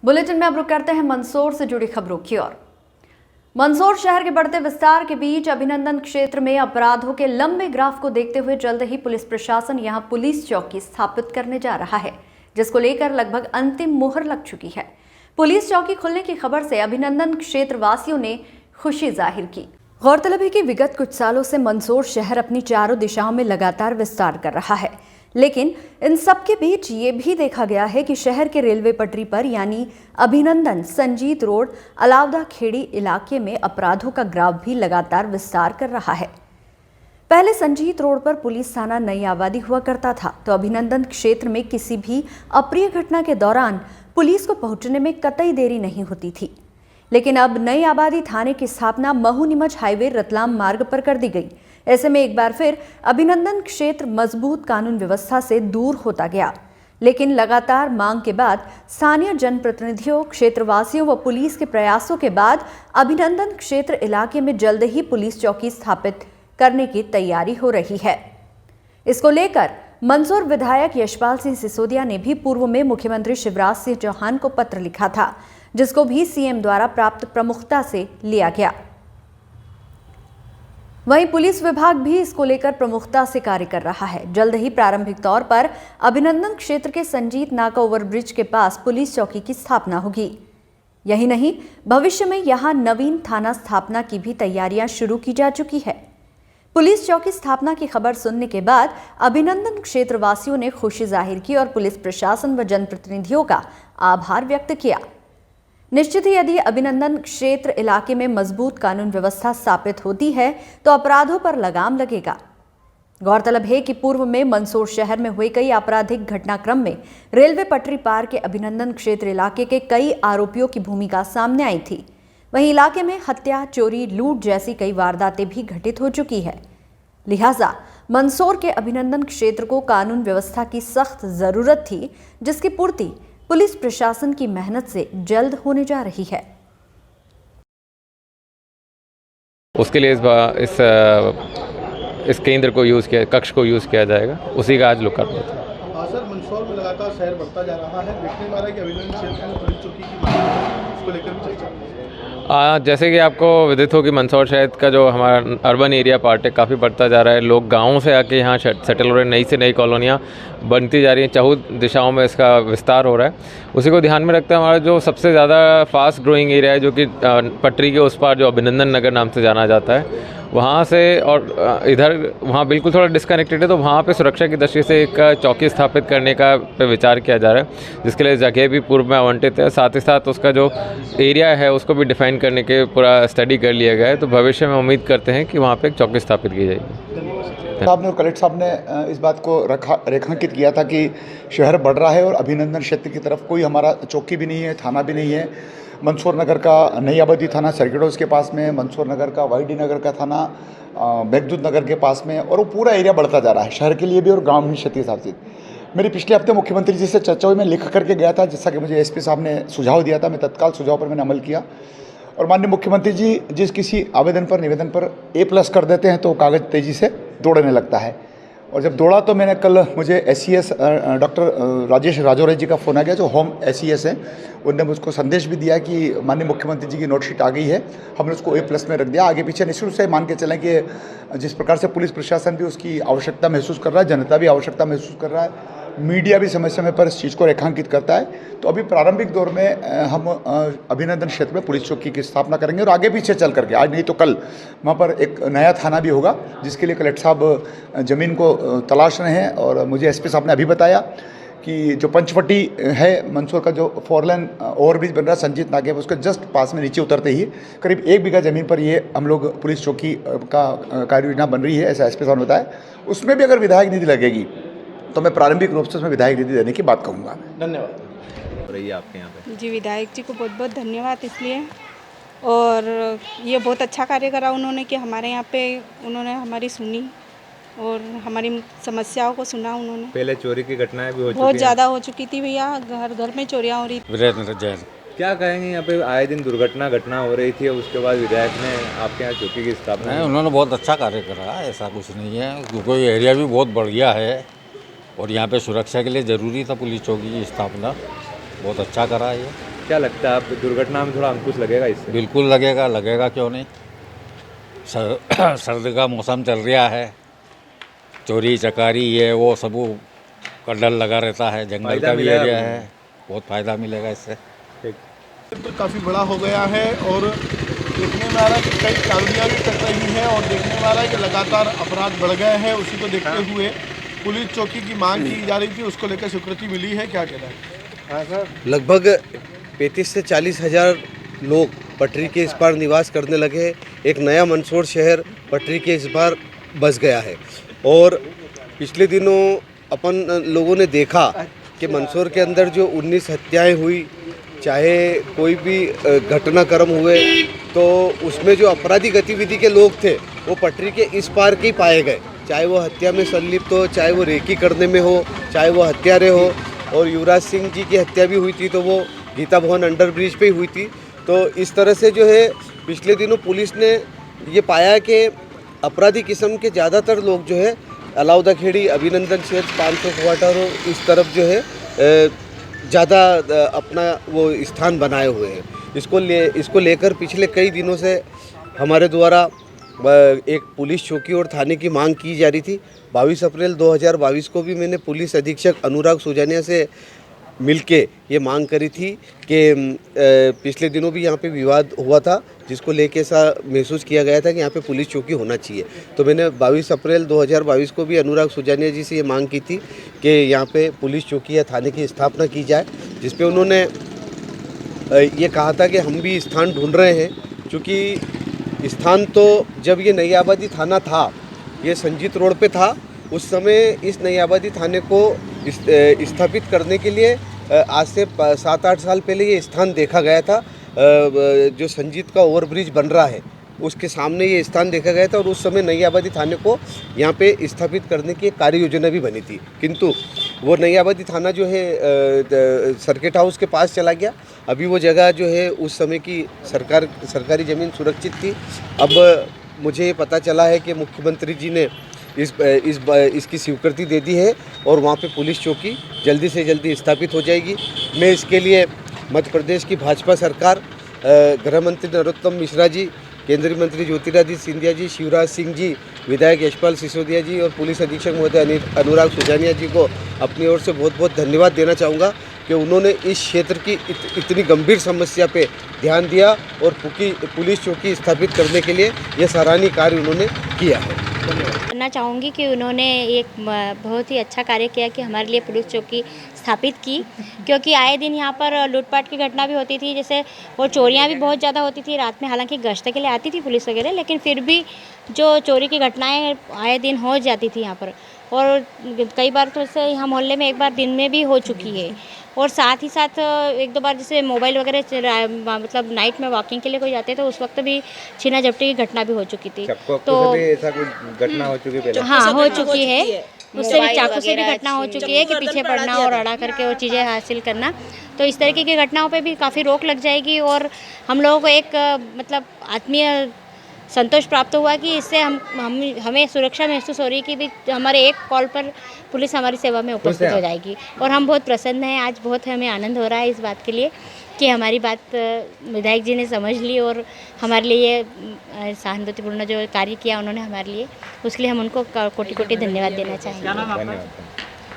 Bulletin में अब रुक करते हैं मंदसौर से जुड़ी खबरों की ओर। मंदसौर शहर के बढ़ते विस्तार के बीच अभिनंदन क्षेत्र में अपराधों के लंबे ग्राफ को देखते हुए जल्द ही पुलिस प्रशासन यहां पुलिस चौकी स्थापित करने जा रहा है, जिसको लेकर लगभग अंतिम मुहर लग चुकी है। पुलिस चौकी खुलने की खबर से अभिनंदन क्षेत्र वासियों ने खुशी जाहिर की। गौरतलब है कि विगत कुछ सालों से मंदसौर शहर अपनी चारों दिशाओं में लगातार विस्तार कर रहा है, लेकिन इन सब के बीच ये भी देखा गया है कि शहर के रेलवे पटरी पर यानी अभिनंदन संजीत रोड अलावदा खेड़ी इलाके में अपराधों का ग्राफ भी लगातार विस्तार कर रहा है। पहले संजीत रोड पर पुलिस थाना नई आबादी हुआ करता था, तो अभिनंदन क्षेत्र में किसी भी अप्रिय घटना के दौरान पुलिस को पहुंचने में कतई देरी नहीं होती थी। लेकिन अब नई आबादी थाने की स्थापना महू नीमच हाईवे रतलाम मार्ग पर कर दी गई। ऐसे में एक बार फिर अभिनंदन क्षेत्र मजबूत कानून व्यवस्था से दूर होता गया, लेकिन लगातार मांग के बाद स्थानीय जनप्रतिनिधियों, क्षेत्रवासियों व पुलिस के प्रयासों के बाद अभिनंदन क्षेत्र इलाके में जल्द ही पुलिस चौकी स्थापित करने की तैयारी हो रही है। इसको लेकर मंदसौर विधायक यशपाल सिंह सिसोदिया ने भी पूर्व में मुख्यमंत्री शिवराज सिंह चौहान को पत्र लिखा था, जिसको भी सीएम द्वारा प्राप्त प्रमुखता से लिया गया। वहीं पुलिस विभाग भी इसको लेकर प्रमुखता से कार्य कर रहा है। जल्द ही प्रारंभिक तौर पर अभिनंदन क्षेत्र के संजीत नाका ओवरब्रिज के पास पुलिस चौकी की स्थापना होगी। यही नहीं, भविष्य में यहां नवीन थाना स्थापना की भी तैयारियां शुरू की जा चुकी है। पुलिस चौकी स्थापना की खबर सुनने के बाद अभिनंदन क्षेत्र वासियों ने खुशी जाहिर की और पुलिस प्रशासन व जनप्रतिनिधियों का आभार व्यक्त किया। निश्चित ही यदि अभिनंदन क्षेत्र इलाके में मजबूत कानून व्यवस्था स्थापित होती है तो अपराधों पर लगाम लगेगा। गौरतलब है कि पूर्व में मंदसौर शहर में हुए कई आपराधिक घटनाक्रम में रेलवे पटरी पार के अभिनंदन क्षेत्र इलाके के कई आरोपियों की भूमिका सामने आई थी। वहीं इलाके में हत्या, चोरी, लूट जैसी कई वारदातें भी घटित हो चुकी है। लिहाजा मंदसौर के अभिनंदन क्षेत्र को कानून व्यवस्था की सख्त जरूरत थी, जिसकी पूर्ति पुलिस प्रशासन की मेहनत से जल्द होने जा रही है। उसके लिए इस केंद्र को कक्ष को यूज़ किया जाएगा, उसी का आज लोकार्पण था। सर, मंदसौर में लगातार शहर बढ़ता जा रहा है, देखने में आ रहा है कि अभिनंदन क्षेत्र में पुलिस चौकी की मांग है, उसको लेकर भी चर्चा है। जैसे कि आपको विदित हो कि मंदसौर शहर का जो हमारा अर्बन एरिया पार्ट है काफ़ी बढ़ता जा रहा है। लोग गाँव से आके यहाँ सेटल हो रहे हैं, नई से नई कॉलोनियाँ बनती जा रही हैं, चाहू दिशाओं में इसका विस्तार हो रहा है। उसी को ध्यान में रखते हुए हमारा जो सबसे ज़्यादा फास्ट ग्रोइंग एरिया है, जो कि पटरी के उस पार जो अभिनंदन नगर नाम से जाना जाता है, वहाँ से और इधर वहाँ बिल्कुल थोड़ा डिस्कनेक्टेड है, तो वहाँ पे सुरक्षा की दृष्टि से एक चौकी स्थापित करने का पे विचार किया जा रहा है, जिसके लिए जगह भी पूर्व में आवंटित है। साथ ही साथ उसका जो एरिया है उसको भी डिफाइन करने के पूरा स्टडी कर लिया गया है। तो भविष्य में उम्मीद करते हैं कि वहाँ पे एक चौकी स्थापित की जाएगी। साहब ने और कलेक्टर साहब ने इस बात को रेखांकित किया था कि शहर बढ़ रहा है और अभिनंदन क्षेत्र की तरफ कोई हमारा चौकी भी नहीं है, थाना भी नहीं है। मंदसौर नगर का नई आबादी थाना सर्किट हाउस के पास में, मंदसौर नगर का वाईडी नगर का थाना मेघदूत नगर के पास में, और वो पूरा एरिया बढ़ता जा रहा है, शहर के लिए भी और गाँव में क्षति शासित। मेरी पिछले हफ्ते मुख्यमंत्री जी से चर्चा हुई, मैं लिख करके गया था, जैसा कि मुझे एसपी साहब ने सुझाव दिया था, मैं तत्काल सुझाव पर मैंने अमल किया। और माननीय मुख्यमंत्री जी जिस किसी आवेदन पर, निवेदन पर A+ कर देते हैं तो कागज़ तेज़ी से दौड़ने लगता है। और जब दौड़ा तो मैंने कल, मुझे SES डॉक्टर राजेश राजौरे जी का फ़ोन आ गया, जो होम SES है, उन्होंने मुझको संदेश भी दिया कि माननीय मुख्यमंत्री जी की नोटशीट आ गई है, हमने उसको A+ में रख दिया। आगे पीछे निश्चित रूप से मान के चलें कि जिस प्रकार से पुलिस प्रशासन भी उसकी आवश्यकता महसूस कर रहा है, जनता भी आवश्यकता महसूस कर रहा है, मीडिया भी समय समय पर इस चीज़ को रेखांकित करता है, तो अभी प्रारंभिक दौर में हम अभिनंदन क्षेत्र में पुलिस चौकी की स्थापना करेंगे और आगे पीछे चल करके, आज नहीं तो कल, वहाँ पर एक नया थाना भी होगा, जिसके लिए कलेक्टर साहब ज़मीन को तलाश रहे हैं। और मुझे एसपी साहब ने अभी बताया कि जो पंचवटी है, मंदसौर का जो 4 लेन ओवरब्रिज बन रहा है संजीत नाके, उसके जस्ट पास में नीचे उतरते ही करीब 1 बीघा ज़मीन पर ये हम लोग पुलिस चौकी का कार्य योजना बन रही है, ऐसा एसपी साहब ने बताया। उसमें भी अगर विधायक निधि लगेगी तो मैं प्रारंभिक रूप से उसमें विधायक निधि देने की बात कहूँगा। धन्यवाद। रही आपके यहाँ पे जी, विधायक जी को बहुत बहुत धन्यवाद इसलिए, और ये बहुत अच्छा कार्य करा उन्होंने कि हमारे यहाँ पे उन्होंने हमारी सुनी और हमारी समस्याओं को सुना उन्होंने। पहले चोरी की घटनाएं भी बहुत ज़्यादा हो चुकी थी भैया, घर घर में चोरियाँ हो रही थी। क्या कहेंगे, यहाँ पे आए दिन घटना हो रही थी, उसके बाद विधायक ने आपके यहाँ चौकी की स्थापना? नहीं, उन्होंने बहुत अच्छा कार्य करा, ऐसा कुछ नहीं है, क्योंकि एरिया भी बहुत बढ़िया है और यहाँ पे सुरक्षा के लिए ज़रूरी था पुलिस चौकी की स्थापना, बहुत अच्छा करा ये। क्या लगता है, आप दुर्घटना में थोड़ा अंकुश लगेगा इससे? बिल्कुल लगेगा, लगेगा क्यों नहीं। सर्दी का मौसम चल रहा है, चोरी चकारी ये वो सब का डर लगा रहता है, जंगल फायदा का भी मिलेगा एरिया आपको? है, बहुत फ़ायदा मिलेगा इससे। क्षेत्र काफ़ी बड़ा हो गया है और देखने में आ रहा है कि कई चांदियाँ भी कट रही हैं और देखने में आ रहा है कि लगातार अपराध बढ़ गए हैं। उसी को देखते हुए पुलिस चौकी की मांग की जा रही थी, उसको लेकर स्वीकृति मिली है, क्या कहना है? लगभग 35 से 40 हज़ार लोग पटरी के इस पार निवास करने लगे। एक नया मंदसौर शहर पटरी के इस पार बस गया है। और पिछले दिनों अपन लोगों ने देखा कि मंदसौर के अंदर जो 19 हत्याएं हुई, चाहे कोई भी घटनाक्रम हुए, तो उसमें जो अपराधी गतिविधि के लोग थे वो पटरी के इस पार के ही पाए गए। चाहे वो हत्या में संलिप्त हो, चाहे वो रेकी करने में हो, चाहे वो हत्यारे हो। और युवराज सिंह जी की हत्या भी हुई थी तो वो गीता भवन अंडर ब्रिज पे ही हुई थी। तो इस तरह से जो है पिछले दिनों पुलिस ने ये पाया कि अपराधी किस्म के ज़्यादातर लोग जो है अलाउद्दीन खेड़ी, अभिनंदन क्षेत्र, 500 क्वार्टर और इस तरफ जो है ज़्यादा अपना वो स्थान बनाए हुए हैं। इसको लेकर पिछले कई दिनों से हमारे द्वारा एक पुलिस चौकी और थाने की मांग की जा रही थी। 22 अप्रैल 2022 को भी मैंने पुलिस अधीक्षक अनुराग सुजानिया से मिलके ये मांग करी थी कि पिछले दिनों भी यहाँ पे विवाद हुआ था, जिसको लेके ऐसा महसूस किया गया था कि यहाँ पे पुलिस चौकी होना चाहिए। तो मैंने 22 अप्रैल 2022 को भी अनुराग सुजानिया जी से ये मांग की थी कि यहाँ पे पुलिस चौकी या थाने की स्थापना की जाए, जिस पे उन्होंने ये कहा था कि हम भी स्थान ढूंढ रहे हैं। क्योंकि स्थान तो जब ये नई आबादी थाना था, ये संजीत रोड पे था, उस समय इस नई आबादी थाने को स्थापित करने के लिए आज से 7-8 साल पहले ये स्थान देखा गया था। जो संजीत का ओवरब्रिज बन रहा है उसके सामने ये स्थान देखा गया था और उस समय नई आबादी थाने को यहाँ पे स्थापित करने की एक कार्य योजना भी बनी थी। किंतु वो नई आबादी थाना जो है सर्किट हाउस के पास चला गया। अभी वो जगह जो है उस समय की सरकारी ज़मीन सुरक्षित थी। अब मुझे ये पता चला है कि मुख्यमंत्री जी ने इसकी स्वीकृति दे दी है और वहाँ पे पुलिस चौकी जल्दी से जल्दी स्थापित हो जाएगी। मैं इसके लिए मध्य प्रदेश की भाजपा सरकार, गृह मंत्री नरोत्तम मिश्रा जी, केंद्रीय मंत्री ज्योतिरादित्य सिंधिया जी, शिवराज सिंह जी, विधायक यशपाल सिसोदिया जी और पुलिस अधीक्षक महोदय अनुराग सुजानिया जी को अपनी ओर से बहुत बहुत धन्यवाद देना चाहूँगा कि उन्होंने इस क्षेत्र की इतनी गंभीर समस्या पे ध्यान दिया और पुलिस चौकी स्थापित करने के लिए यह सराहनीय कार्य उन्होंने किया है। करना चाहूँगी कि उन्होंने एक बहुत ही अच्छा कार्य किया कि हमारे लिए पुलिस चौकी स्थापित की, क्योंकि आए दिन यहाँ पर लूटपाट की घटना भी होती थी, जैसे और चोरियाँ भी बहुत ज़्यादा होती थी रात में। हालांकि गश्त के लिए आती थी पुलिस वगैरह, लेकिन फिर भी जो चोरी की घटनाएं आए दिन हो जाती थी यहाँ पर। और कई बार तो जैसे यहाँ मोहल्ले में एक बार दिन में भी हो चुकी है। और साथ ही साथ एक दो बार जैसे मोबाइल वगैरह मतलब नाइट में वॉकिंग के लिए कोई जाते तो उस वक्त भी छीना झपटी की घटना भी हो चुकी थी। तो ऐसा कोई घटना हो चुकी है? हाँ, हो चुकी है। उससे भी चाकू से भी घटना हो चुकी है कि पीछे पड़ना और अड़ा करके वो चीज़ें हासिल करना। तो इस तरीके की घटनाओं पे भी काफ़ी रोक लग जाएगी और हम लोगों को एक मतलब आत्मीय संतोष प्राप्त हुआ कि इससे हमें सुरक्षा महसूस हो रही है कि भी हमारे एक कॉल पर पुलिस हमारी सेवा में उपस्थित हो जाएगी। और हम बहुत प्रसन्न हैं, आज बहुत हमें आनंद हो रहा है इस बात के लिए कि हमारी बात विधायक जी ने समझ ली और हमारे लिए ये सहानुभूतिपूर्ण जो कार्य किया उन्होंने हमारे लिए, उसके लिए हम उनको कोटि कोटि धन्यवाद देना चाहेंगे।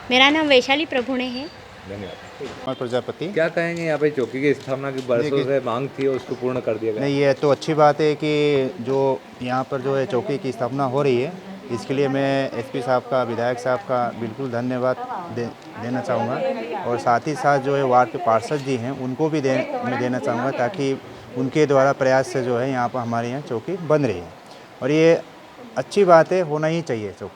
मेरा नाम वैशाली प्रभुणे है। धन्यवाद। प्रजापति। क्या कहेंगे, यहाँ पे चौकी की स्थापना की बरसों से मांग थी और उसको पूर्ण कर दिया गया? नहीं, ये तो अच्छी बात है कि जो यहाँ पर जो है चौकी की स्थापना हो रही है, इसके लिए मैं एसपी साहब का, विधायक साहब का बिल्कुल धन्यवाद देना चाहूँगा। और साथ ही साथ जो है वार्ड के पार्षद जी हैं उनको भी मैं देना चाहूँगा, ताकि उनके द्वारा प्रयास से जो है यहाँ पर हमारे यहाँ चौकी बन रही है और ये अच्छी बात है, होना ही चाहिए चौकी।